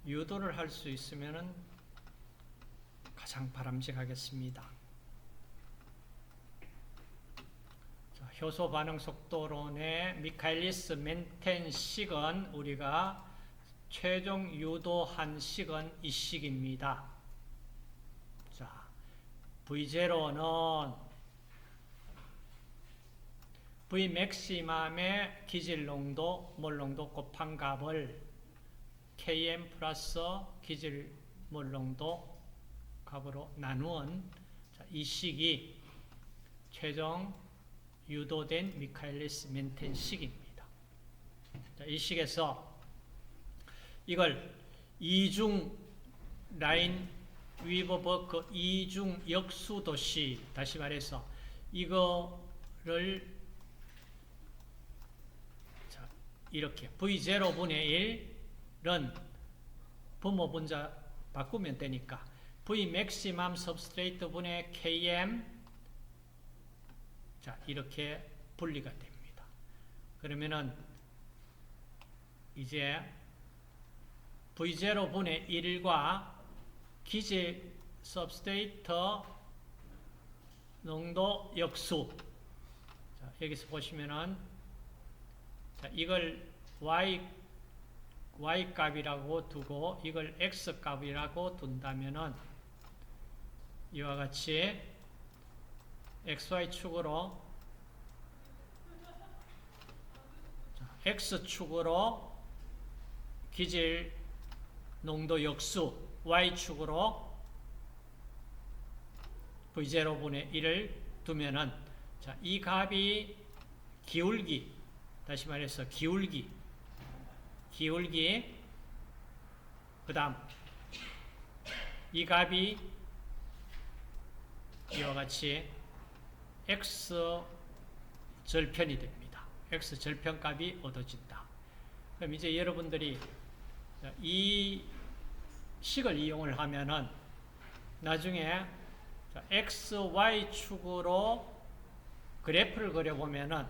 유도를 할 수 있으면 가장 바람직하겠습니다. 자, 효소 반응 속도론의 미카엘리스 멘텐 식은 우리가 최종 유도한 식은 이 식입니다. 자, V0는 V맥시멈의 기질농도, 몰농도 곱한 값을 Km 플러스 기질몰농도 값으로 나누은 이 식이 최종 유도된 미카엘리스 멘텐 식입니다. 이 식에서 이걸 이중 라인 위버버크 이중 역수 도시, 다시 말해서 이거를 이렇게 V0분의 1은 분모 분자 바꾸면 되니까 V 맥시멈 substrate 분의 Km, 자, 이렇게 분리가 됩니다. 그러면은 이제 V0분의 1과 기재 substrate 농도 역수, 자, 여기서 보시면은, 자, 이걸 y 값이라고 두고 이걸 x 값이라고 둔다면은 이와 같이 xy 축으로, x 축으로 기질 농도 역수, y 축으로 V0분의 1을 두면은, 자, 이 값이 기울기, 다시 말해서 기울기, 그 다음 이 값이 이와 같이 x 절편이 됩니다. x 절편 값이 얻어진다. 그럼 이제 여러분들이 이 식을 이용을 하면은 나중에 x, y 축으로 그래프를 그려보면은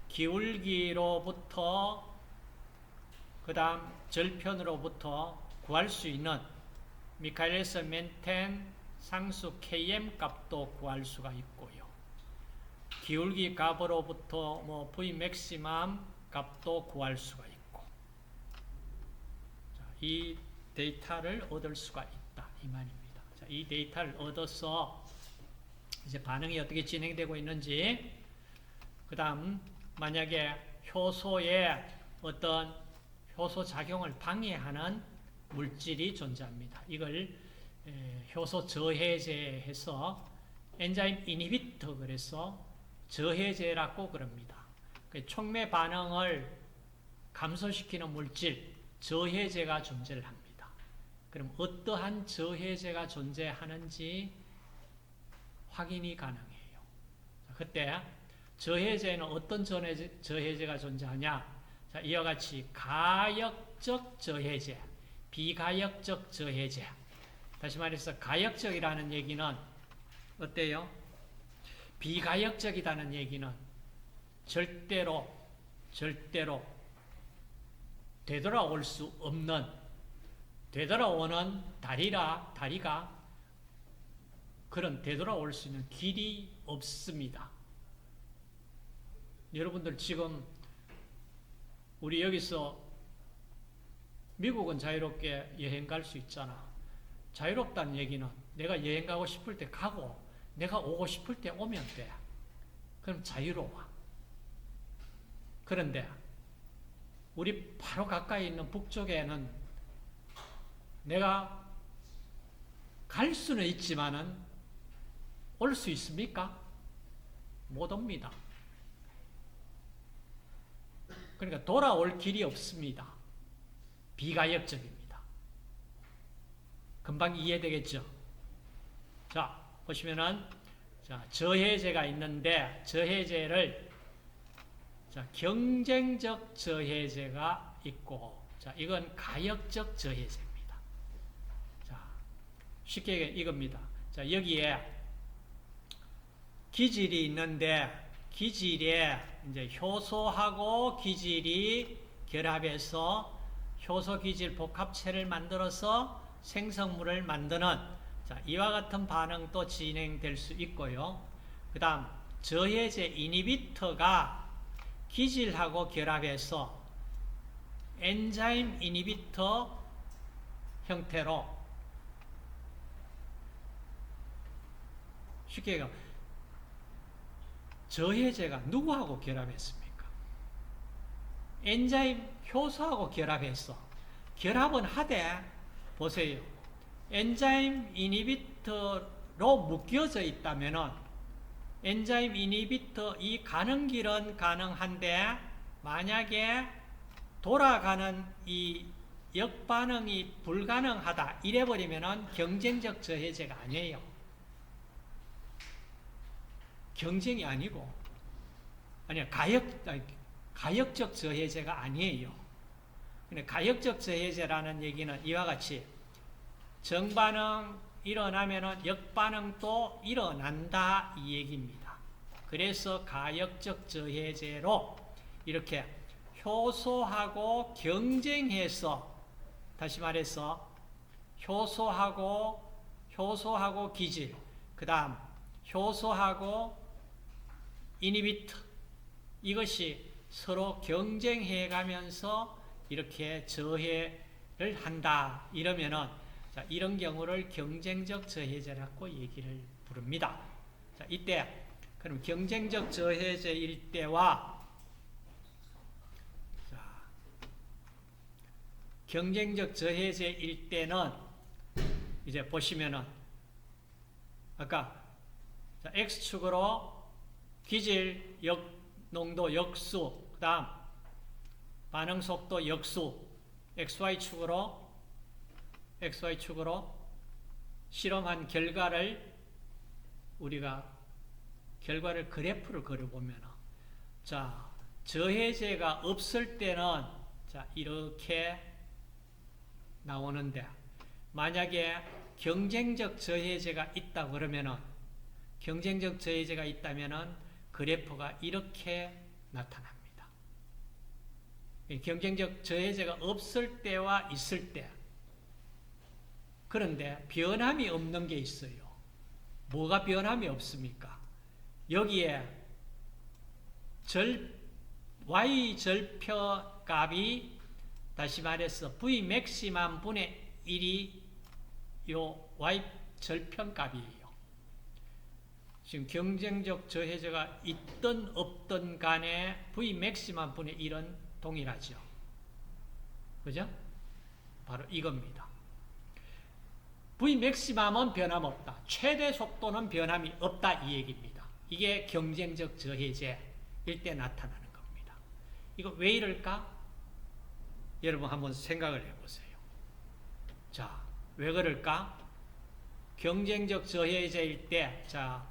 기울기로부터 그 다음 절편으로부터 구할 수 있는 미카엘리스 멘텐 상수 Km 값도 구할 수가 있고요. 기울기 값으로부터 뭐 V 맥시멈 값도 구할 수가 있고, 자, 이 데이터를 얻을 수가 있다, 이 말입니다. 자, 이 데이터를 얻어서 이제 반응이 어떻게 진행되고 있는지, 그 다음 만약에 효소에 어떤 효소 작용을 방해하는 물질이 존재합니다. 이걸 효소 저해제해서 엔자임 이니비터, 그래서 저해제라고 그럽니다. 촉매 반응을 감소시키는 물질, 저해제가 존재를 합니다. 그럼 어떠한 저해제가 존재하는지 확인이 가능해요. 그때 저해제는 어떤 저해제가 존재하냐? 자, 이와 같이 가역적 저해제, 비가역적 저해제. 다시 말해서 가역적이라는 얘기는 어때요? 비가역적이라는 얘기는 절대로 되돌아올 수 없는, 되돌아오는 다리가 그런 되돌아올 수 있는 길이 없습니다. 여러분들 지금 우리 여기서 미국은 자유롭게 여행 갈 수 있잖아. 자유롭다는 얘기는 내가 여행 가고 싶을 때 가고 내가 오고 싶을 때 오면 돼. 그럼 자유로워. 그런데 우리 바로 가까이 있는 북쪽에는 내가 갈 수는 있지만은 올 수 있습니까? 못 옵니다. 그러니까 돌아올 길이 없습니다. 비가역적입니다. 금방 이해되겠죠? 자, 보시면은, 자, 저해제가 있는데, 저해제를, 자, 경쟁적 저해제가 있고, 자, 이건 가역적 저해제입니다. 자, 쉽게 이겁니다. 자, 여기에 기질이 있는데, 기질에 이제 효소하고 기질이 결합해서 효소 기질 복합체를 만들어서 생성물을 만드는 자, 이와 같은 반응도 진행될 수 있고요. 그 다음 저해제 이니비터가 기질하고 결합해서 엔자임 이니비터 형태로 쉽게 얘기하면 저해제가 누구하고 결합했습니까? 엔자임 효소하고 결합했어. 결합은 하되 보세요. 엔자임 이니비터로 묶여져 있다면은 엔자임 이니비터 이 가는 길은 가능한데 만약에 돌아가는 이 역반응이 불가능하다 이래버리면은 경쟁적 저해제가 아니에요. 경쟁이 아니고 아니야 가역적 저해제가 아니에요. 근데 가역적 저해제라는 얘기는 이와 같이 정반응 일어나면은 역반응도 일어난다 이 얘기입니다. 그래서 가역적 저해제로 이렇게 효소하고 경쟁해서 다시 말해서 효소하고 기질 그 다음 효소하고 이니비터 이것이 서로 경쟁해 가면서 이렇게 저해를 한다 이러면은 자, 이런 경우를 경쟁적 저해제라고 얘기를 부릅니다. 자, 이때 그럼 경쟁적 저해제일 때와 자, 경쟁적 저해제일 때는 이제 보시면은 아까 자, X축으로 기질 농도 역수 그 다음 반응 속도 역수 XY축으로 실험한 결과를 우리가 그래프를 그려보면 자 저해제가 없을 때는 자 이렇게 나오는데 만약에 경쟁적 저해제가 있다 그러면은 경쟁적 저해제가 있다면은 그래프가 이렇게 나타납니다. 경쟁적 저해제가 없을 때와 있을 때 그런데 변함이 없는 게 있어요. 뭐가 변함이 없습니까? 여기에 Y 절표 값이 다시 말해서 V 맥시멈 분의 1이 요 Y 절편 값이에요. 지금 경쟁적 저해제가 있든 없든 간에 V 맥시멈 분의 1은 동일하죠. 그죠? 바로 이겁니다. V 맥시멈은 변함없다. 최대 속도는 변함이 없다 이 얘기입니다. 이게 경쟁적 저해제일 때 나타나는 겁니다. 이거 왜 이럴까? 여러분 한번 생각을 해보세요. 자, 왜 그럴까? 경쟁적 저해제일 때 자,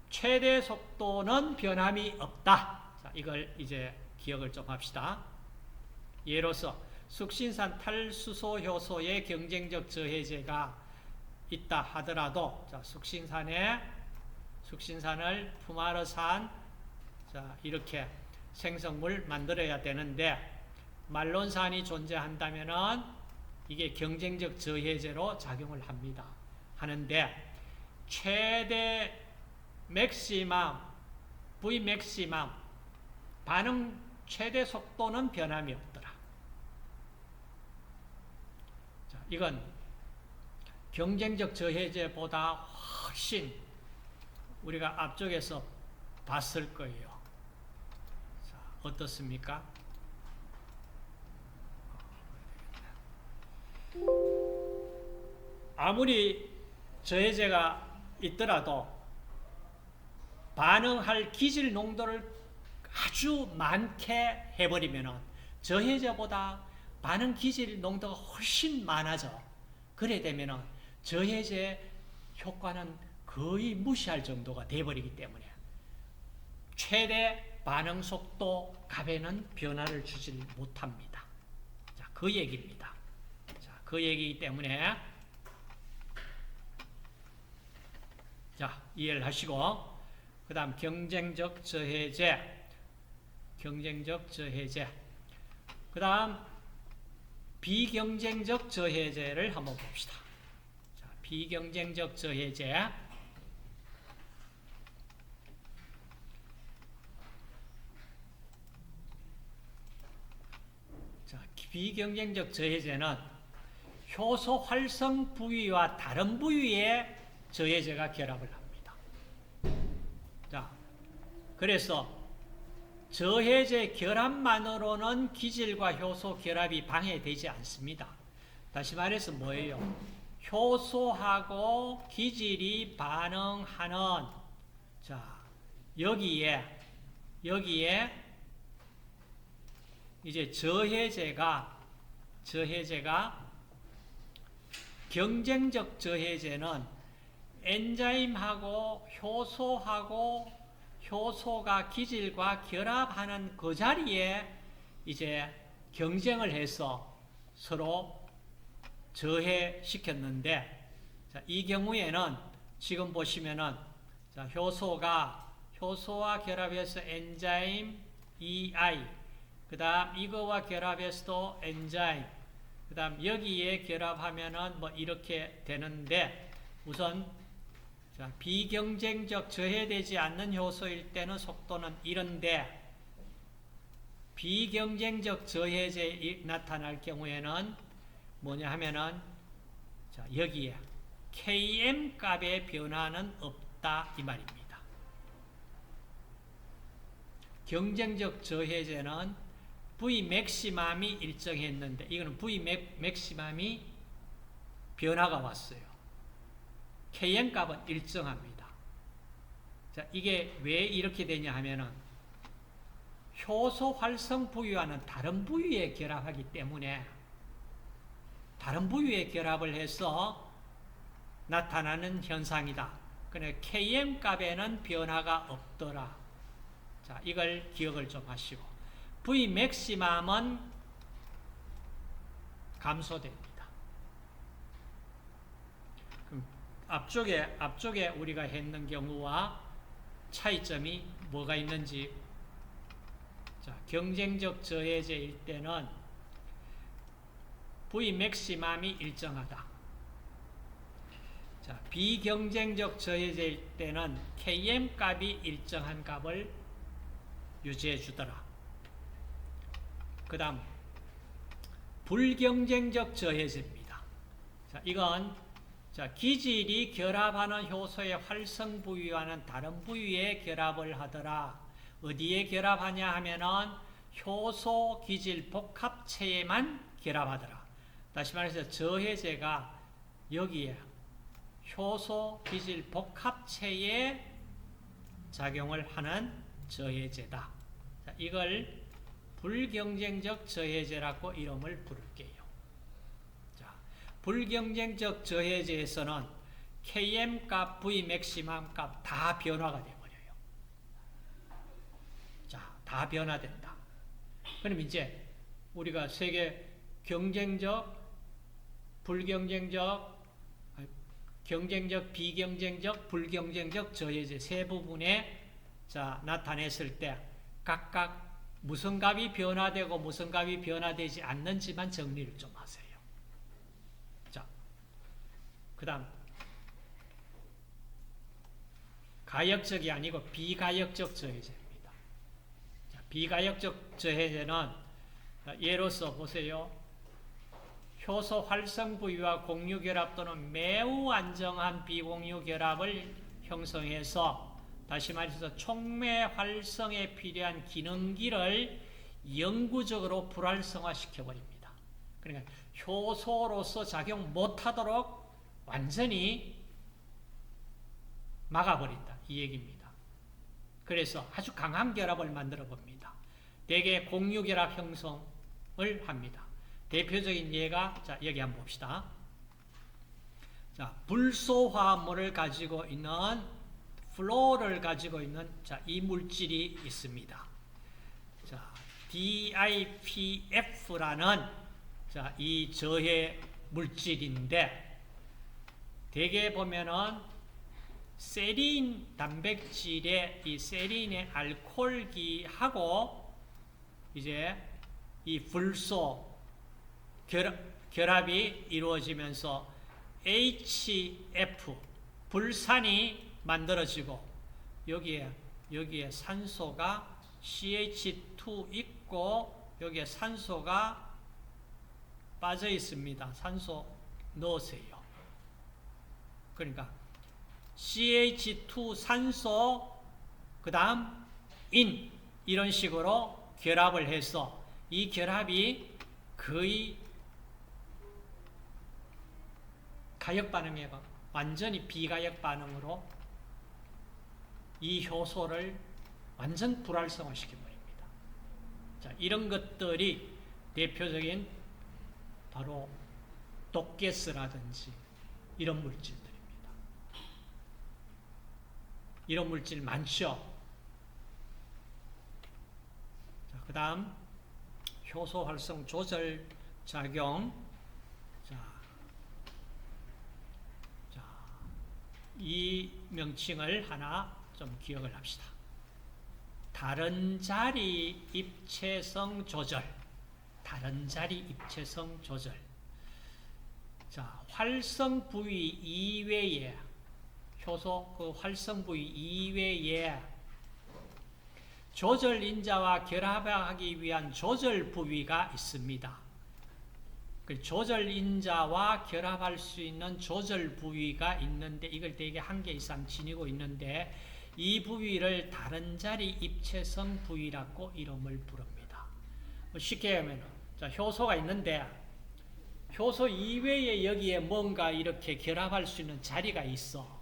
최대 속도는 변함이 없다. 자, 이걸 이제 기억을 좀 합시다. 예로서 숙신산 탈수소 효소의 경쟁적 저해제가 있다 하더라도 자, 숙신산을 품아러산 자, 이렇게 생성물 만들어야 되는데 말론산이 존재한다면은 이게 경쟁적 저해제로 작용을 합니다. 하는데 최대 맥시멈 V 맥시멈 반응 최대 속도는 변함이 없더라. 자, 이건 경쟁적 저해제보다 훨씬 우리가 앞쪽에서 봤을 거예요. 자, 어떻습니까? 아무리 저해제가 있더라도 반응할 기질 농도를 아주 많게 해버리면 저해제보다 반응 기질 농도가 훨씬 많아져. 그래 되면 저해제 효과는 거의 무시할 정도가 돼버리기 때문에 최대 반응 속도 값에는 변화를 주지 못합니다. 자, 그 얘기입니다. 자, 그 얘기이기 때문에 자, 이해를 하시고 그 다음 경쟁적 저해제 그 다음 비경쟁적 저해제를 한번 봅시다. 자, 비경쟁적 저해제. 자, 비경쟁적 저해제는 효소 활성 부위와 다른 부위의 저해제가 결합을 합니다. 자, 그래서 저해제 결합만으로는 기질과 효소 결합이 방해되지 않습니다. 다시 말해서 뭐예요? 효소하고 기질이 반응하는, 자, 여기에 이제 저해제가 경쟁적 저해제는 엔자임하고 효소가 기질과 결합하는 그 자리에 이제 경쟁을 해서 서로 저해시켰는데, 자, 이 경우에는 지금 보시면은, 자, 효소와 결합해서 엔자임 EI, 그 다음 이거와 결합해서도 엔자임, 그 다음 여기에 결합하면은 뭐 이렇게 되는데, 우선 자, 비경쟁적 저해되지 않는 효소일 때는 속도는 이런데, 비경쟁적 저해제 나타날 경우에는 뭐냐 하면은, 자, 여기에 Km 값의 변화는 없다 이 말입니다. 경쟁적 저해제는 V맥시멈이 일정했는데, 이거는 V맥시멈이 변화가 왔어요. Km 값은 일정합니다. 자, 이게 왜 이렇게 되냐 하면은, 효소 활성 부위와는 다른 부위에 결합하기 때문에, 다른 부위에 결합을 해서 나타나는 현상이다. 그러니까 Km 값에는 변화가 없더라. 자, 이걸 기억을 좀 하시고, V맥시멈은 감소됩니다. 그럼 앞쪽에 우리가 했는 경우와 차이점이 뭐가 있는지, 자, 경쟁적 저해제일 때는 V맥시멈이 일정하다. 자, 비경쟁적 저해제일 때는 Km 값이 일정한 값을 유지해 주더라. 그 다음 불경쟁적 저해제입니다. 자, 이건 자, 기질이 결합하는 효소의 활성 부위와는 다른 부위에 결합을 하더라. 어디에 결합하냐 하면은 효소 기질 복합체에만 결합하더라. 다시 말해서 저해제가 여기에 효소 기질 복합체에 작용을 하는 저해제다. 자, 이걸 불경쟁적 저해제라고 이름을 부를게요. 자, 불경쟁적 저해제에서는 Km 값, V맥시멈 값 다 변화가 되어버려요. 자, 다 변화된다. 그럼 이제 우리가 세계 경쟁적, 불경쟁적, 경쟁적, 비경쟁적, 불경쟁적 저해제 세 부분에 자, 나타냈을 때 각각 무슨 값이 변화되고 무슨 값이 변화되지 않는지만 정리를 좀 하세요. 자, 그 다음 가역적이 아니고 비가역적 저해제입니다. 자, 비가역적 저해제는 예로서 보세요. 효소 활성 부위와 공유 결합 또는 매우 안정한 비공유 결합을 형성해서, 다시 말해서 촉매 활성에 필요한 기능기를 영구적으로 불활성화시켜버립니다. 그러니까 효소로서 작용 못하도록 완전히 막아버린다 이 얘기입니다. 그래서 아주 강한 결합을 만들어 봅니다. 대개 공유 결합 형성을 합니다. 대표적인 예가, 자, 여기 한번 봅시다. 자, 불소화물을 가지고 있는, 플로어를 가지고 있는, 자, 이 물질이 있습니다. 자, DIPF라는, 자, 이 저해 물질인데, 대개 보면은, 세린 단백질의 이 세린의 알코올기하고, 이제 이 불소, 결합이 이루어지면서 HF 불산이 만들어지고 여기에 산소가 CH2 있고 여기에 산소가 빠져 있습니다. 산소 넣으세요. 그러니까 CH2 산소 그 다음 인 이런 식으로 결합을 해서 이 결합이 거의 가역 반응에 완전히 비가역 반응으로 이 효소를 완전 불활성화 시켜버립니다. 자, 이런 것들이 대표적인 바로 독가스라든지 이런 물질들입니다. 이런 물질 많죠? 자, 그 다음 효소 활성 조절 작용. 이 명칭을 하나 좀 기억을 합시다. 다른 자리 입체성 조절. 다른 자리 입체성 조절. 자, 활성 부위 이외에 효소 그 활성 부위 이외에 조절 인자와 결합하기 위한 조절 부위가 있습니다. 그 조절 인자와 결합할 수 있는 조절 부위가 있는데 이걸 대개 한 개 이상 지니고 있는데 이 부위를 다른 자리 입체성 부위라고 이름을 부릅니다. 쉽게 하면 자, 효소가 있는데 효소 이외에 여기에 뭔가 이렇게 결합할 수 있는 자리가 있어.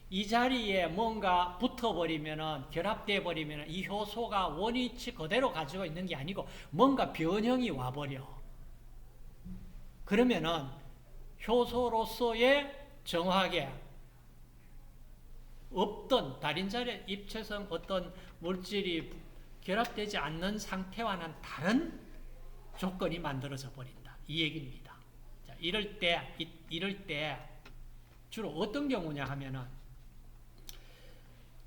이 자리에 뭔가 붙어버리면은 결합돼 버리면은 이 효소가 원위치 그대로 가지고 있는 게 아니고 뭔가 변형이 와버려. 그러면은 효소로서의 정확하게 없던 다른 자리 입체성 어떤 물질이 결합되지 않는 상태와는 다른 조건이 만들어져 버린다. 이 얘기입니다. 자, 이럴 때 주로 어떤 경우냐 하면은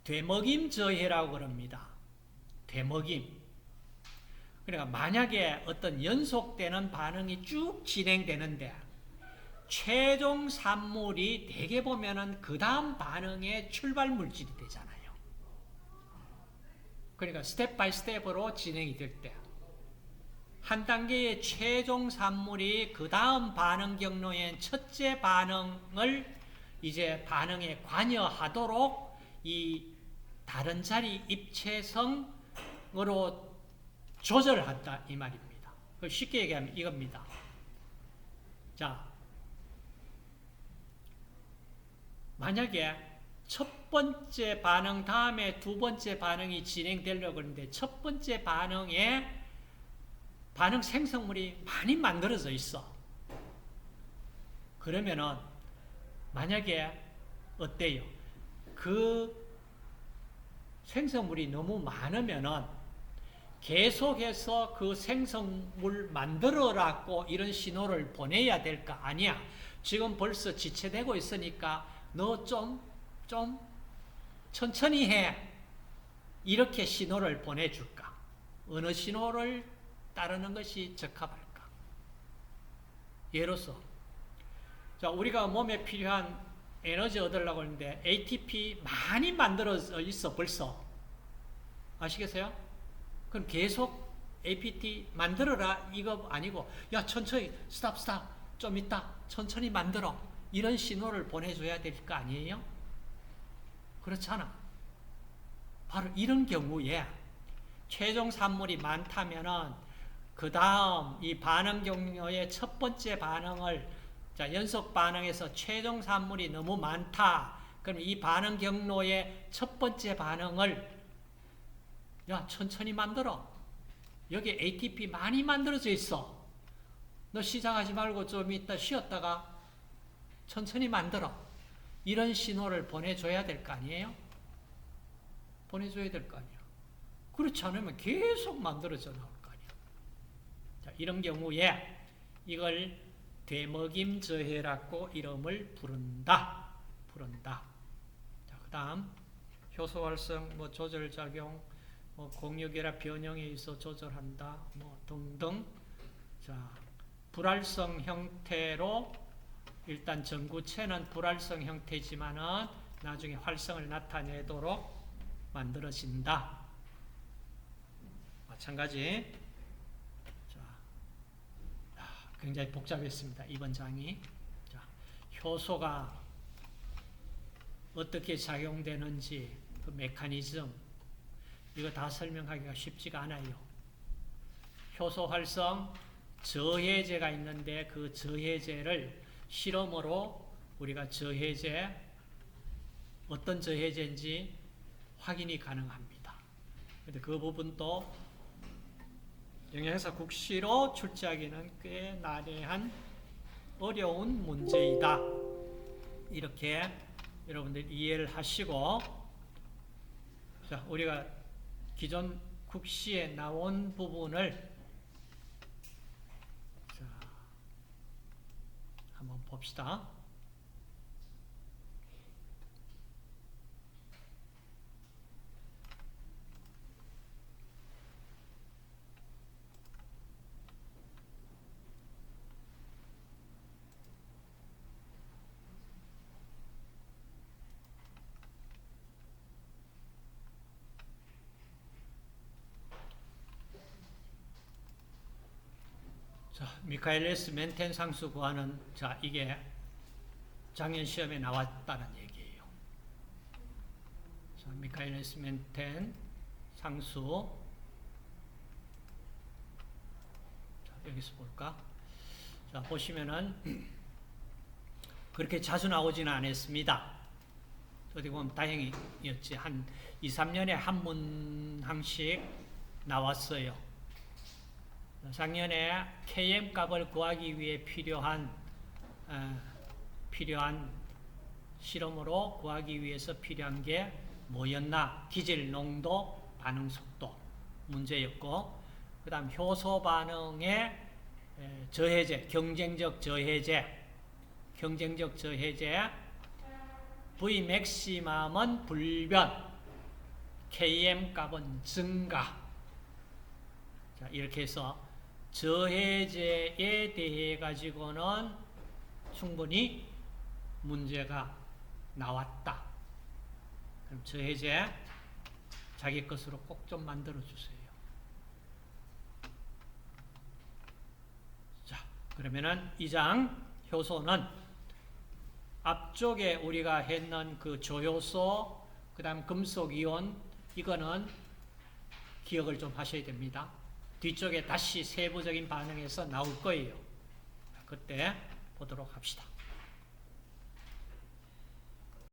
되먹임 저해라고 그럽니다. 되먹임. 그러니까 만약에 어떤 연속되는 반응이 쭉 진행되는데 최종 산물이 대개 보면은 그 다음 반응의 출발 물질이 되잖아요. 그러니까 스텝 바이 스텝으로 진행이 될 때 한 단계의 최종 산물이 그 다음 반응 경로의 첫째 반응을 이제 반응에 관여하도록 이 다른 자리 입체성으로 조절한다 이 말입니다. 쉽게 얘기하면 이겁니다. 자, 만약에 첫 번째 반응 다음에 두 번째 반응이 진행되려고 하는데 첫 번째 반응에 반응 생성물이 많이 만들어져 있어. 그러면은 만약에 어때요? 그 생성물이 너무 많으면은 계속해서 그 생성물 만들어라고 이런 신호를 보내야 될까? 아니야. 지금 벌써 지체되고 있으니까 너 좀 천천히 해. 이렇게 신호를 보내줄까? 어느 신호를 따르는 것이 적합할까? 예로서 자, 우리가 몸에 필요한 에너지 얻으려고 하는데 ATP 많이 만들어져 있어 벌써. 아시겠어요? 그럼 계속 APT 만들어라 이거 아니고 야 천천히 스탑 좀 있다 천천히 만들어 이런 신호를 보내줘야 될 거 아니에요? 그렇잖아. 바로 이런 경우에 최종 산물이 많다면은 그 다음 이 반응 경로의 첫 번째 반응을 자, 연속 반응에서 최종 산물이 너무 많다. 그럼 이 반응 경로의 첫 번째 반응을 야 천천히 만들어. 여기 ATP 많이 만들어져 있어. 너 시작하지 말고 좀 이따 쉬었다가 천천히 만들어. 이런 신호를 보내줘야 될 거 아니에요? 보내줘야 될 거 아니야. 그렇지 않으면 계속 만들어져 나올 거 아니야. 자, 이런 경우에 이걸 되먹임 저해라고 이름을 부른다. 자, 그 다음 효소 활성, 조절 작용, 공유결합 변형에 의해서 조절한다, 등등. 자, 불활성 형태로 일단 전구체는 불활성 형태지만은 나중에 활성을 나타내도록 만들어진다. 마찬가지. 자, 굉장히 복잡했습니다. 이번 장이. 자, 효소가 어떻게 작용되는지 그 메커니즘 이거 다 설명하기가 쉽지가 않아요. 효소 활성 저해제가 있는데 그 저해제를 실험으로 우리가 저해제 어떤 저해제인지 확인이 가능합니다. 근데 그 부분도 영양사 국시로 출제하기는 꽤 난해한 어려운 문제이다. 이렇게 여러분들 이해를 하시고, 자, 우리가 기존 국시에 나온 부분을 자, 한번 봅시다. 자, 미카엘레스 멘텐 상수 구하는, 자, 이게 작년 시험에 나왔다는 얘기예요. 자, 미카엘레스 멘텐 상수. 자, 여기서 볼까? 자, 보시면은 그렇게 자주 나오지는 않았습니다. 어디 보면 다행이었지. 한 2, 3년에 한 문항씩 나왔어요. 작년에 Km 값을 구하기 위해 필요한 실험으로 구하기 위해서 필요한 게 뭐였나? 기질 농도, 반응 속도 문제였고, 그 다음 효소 반응의 저해제, 경쟁적 저해제 V 맥시멈은 불변, Km 값은 증가. 자, 이렇게 해서 저해제에 대해 가지고는 충분히 문제가 나왔다. 그럼 저해제 자기 것으로 꼭 좀 만들어 주세요. 자, 그러면은 이 장 효소는 앞쪽에 우리가 했는 그 조효소, 그 다음 금속이온, 이거는 기억을 좀 하셔야 됩니다. 뒤쪽에 다시 세부적인 반응에서 나올 거예요. 그때 보도록 합시다.